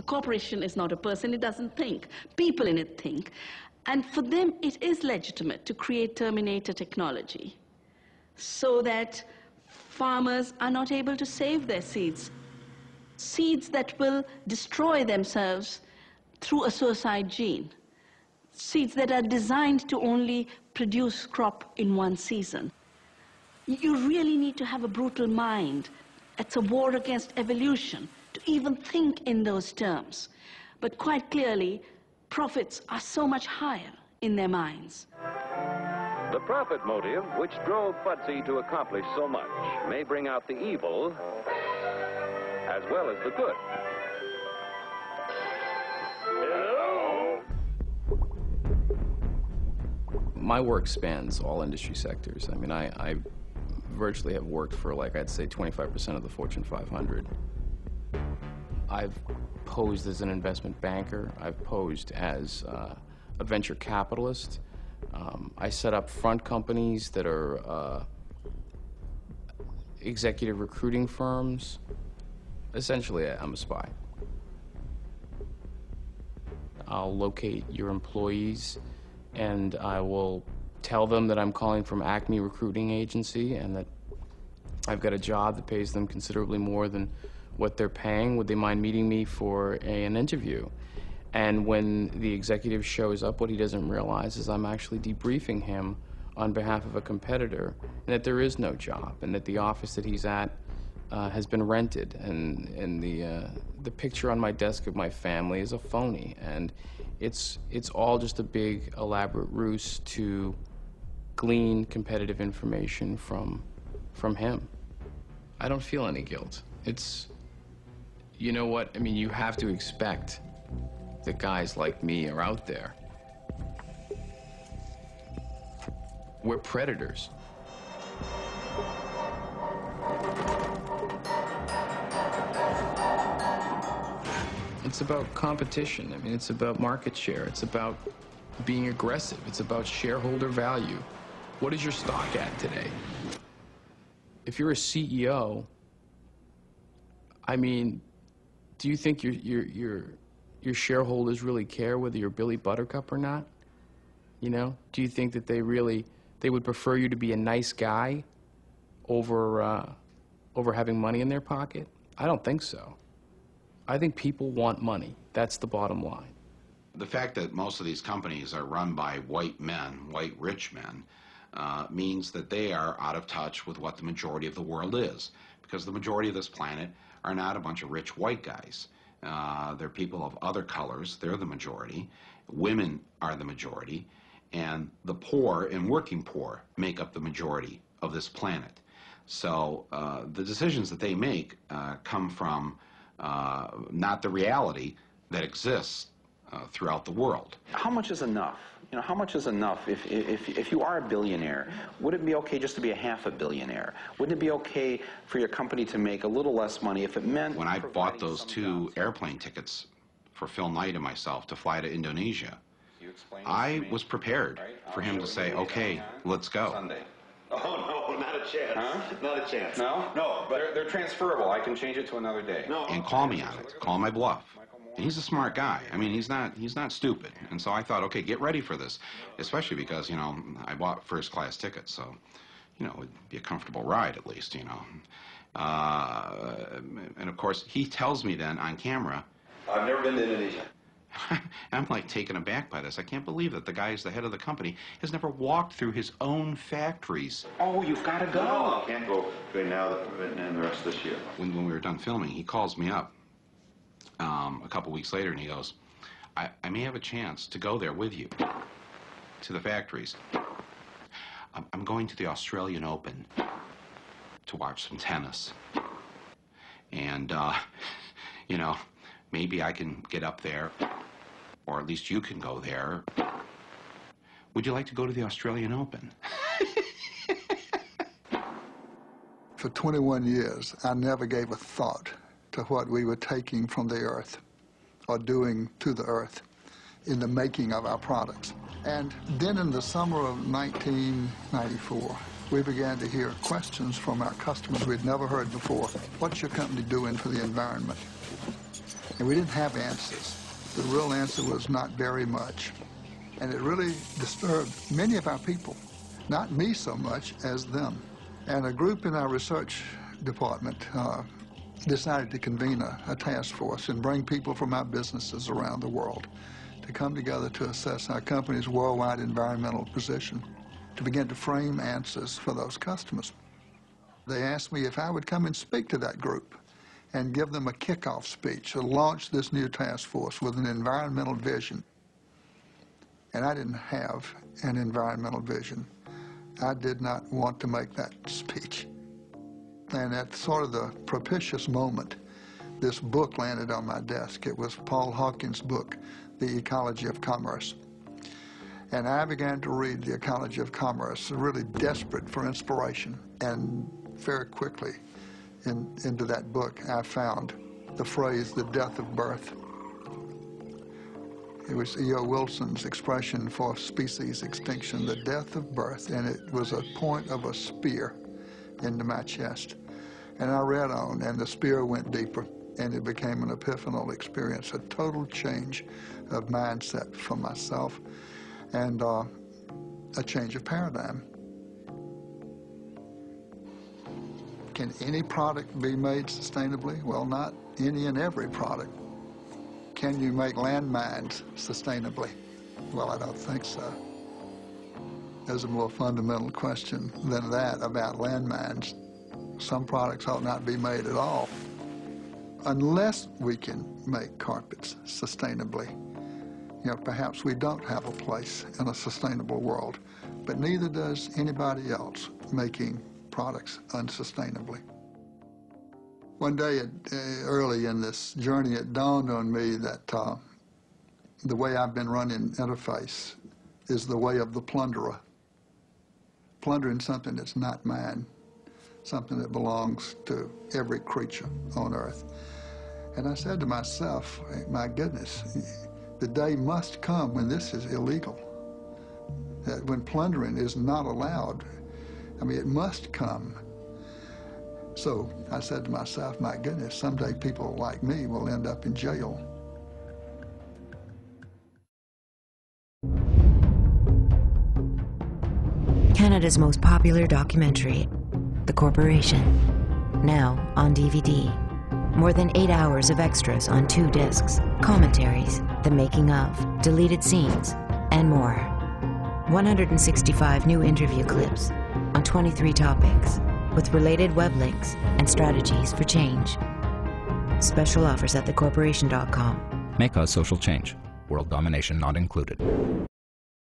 corporation is not a person, it doesn't think. People in it think. And for them, it is legitimate to create Terminator technology so that farmers are not able to save their seeds. Seeds that will destroy themselves through a suicide gene. Seeds that are designed to only produce crop in one season. You really need to have a brutal mind. It's a war against evolution to even think in those terms. But quite clearly, profits are so much higher in their minds. The profit motive, which drove FTSE to accomplish so much, may bring out the evil as well as the good. Hello? My work spans all industry sectors. I mean, I virtually have worked for, like, I'd say 25% of the Fortune 500. I've posed as an investment banker. I've posed as a venture capitalist. I set up front companies that are executive recruiting firms. Essentially, I'm a spy. I'll locate your employees and I will tell them that I'm calling from Acme Recruiting Agency and that I've got a job that pays them considerably more than what they're paying. Would they mind meeting me for an interview? And when the executive shows up, what he doesn't realize is I'm actually debriefing him on behalf of a competitor, and that there is no job, and that the office that he's at has been rented, and the picture on my desk of my family is a phony, and it's all just a big elaborate ruse to glean competitive information from him. I don't feel any guilt. It's, you know what, I mean, you have to expect that guys like me are out there. We're predators. It's about competition. I mean, it's about market share. It's about being aggressive. It's about shareholder value. What is your stock at today? If you're a CEO, I mean, do you think your shareholders really care whether you're Billy Buttercup or not? You know, do you think that they would prefer you to be a nice guy over having money in their pocket? I don't think so. I think people want money. That's the bottom line. The fact that most of these companies are run by white men, white rich men, means that they are out of touch with what the majority of the world is, because the majority of this planet are not a bunch of rich white guys. They're people of other colors. They're the majority. Women are the majority. And the poor and working poor make up the majority of this planet. So the decisions that they make come from not the reality that exists throughout the world. How much is enough? You know, how much is enough? If you are a billionaire, would it be okay just to be a half a billionaire? Wouldn't it be okay for your company to make a little less money if it meant... When I bought those 2 airplane tickets for Phil Knight and myself to fly to Indonesia, I was prepared for him to say, okay, let's go. Sunday. Oh, no, not a chance. Huh? Not a chance. No? No, but... They're transferable. I can change it to another day. No. And call me on it. Call my bluff. And he's a smart guy. I mean, he's not stupid. And so I thought, okay, get ready for this, especially because, you know, I bought first-class tickets, so, you know, it'd be a comfortable ride at least, you know. And of course, he tells me then on camera, I've never been to Indonesia. I'm like taken aback by this. I can't believe that the guy who's the head of the company has never walked through his own factories. Oh, you've got to go. No, I can't go between now and the rest of this year. When we were done filming, he calls me up a couple weeks later and he goes, I may have a chance to go there with you to the factories. I'm going to the Australian Open to watch some tennis. And, you know, maybe I can get up there, or at least you can go there. Would you like to go to the Australian Open? For 21 years, I never gave a thought to what we were taking from the earth or doing to the earth in the making of our products. And then in the summer of 1994, we began to hear questions from our customers we'd never heard before. What's your company doing for the environment? And we didn't have answers. The real answer was not very much. And it really disturbed many of our people, not me so much as them. And a group in our research department decided to convene a task force and bring people from our businesses around the world to come together to assess our company's worldwide environmental position, to begin to frame answers for those customers. They asked me if I would come and speak to that group and give them a kickoff speech to launch this new task force with an environmental vision. And I didn't have an environmental vision. I did not want to make that speech. And at sort of the propitious moment, this book landed on my desk. It was Paul Hawkins' book, The Ecology of Commerce. And I began to read The Ecology of Commerce, really desperate for inspiration. And very quickly into that book, I found the phrase, the death of birth. It was E.O. Wilson's expression for species extinction, the death of birth, and it was a point of a spear into my chest. And I read on, and the spear went deeper, and it became an epiphanal experience, a total change of mindset for myself, and a change of paradigm. Can any product be made sustainably? Well, not any and every product. Can you make landmines sustainably? Well, I don't think so. There's a more fundamental question than that about landmines. Some products ought not be made at all. Unless we can make carpets sustainably, you know, perhaps we don't have a place in a sustainable world, but neither does anybody else making products unsustainably. One day, early in this journey, it dawned on me that the way I've been running Interface is the way of the plunderer. Plundering something that's not mine, something that belongs to every creature on earth. And I said to myself, my goodness, the day must come when this is illegal, that when plundering is not allowed. I mean, it must come. So I said to myself, my goodness, someday people like me will end up in jail. Canada's most popular documentary, The Corporation, now on DVD. More than 8 hours of extras on 2 discs, commentaries, the making of, deleted scenes, and more. 165 new interview clips on 23 topics, with related web links and strategies for change. Special offers at thecorporation.com. May cause social change. World domination not included.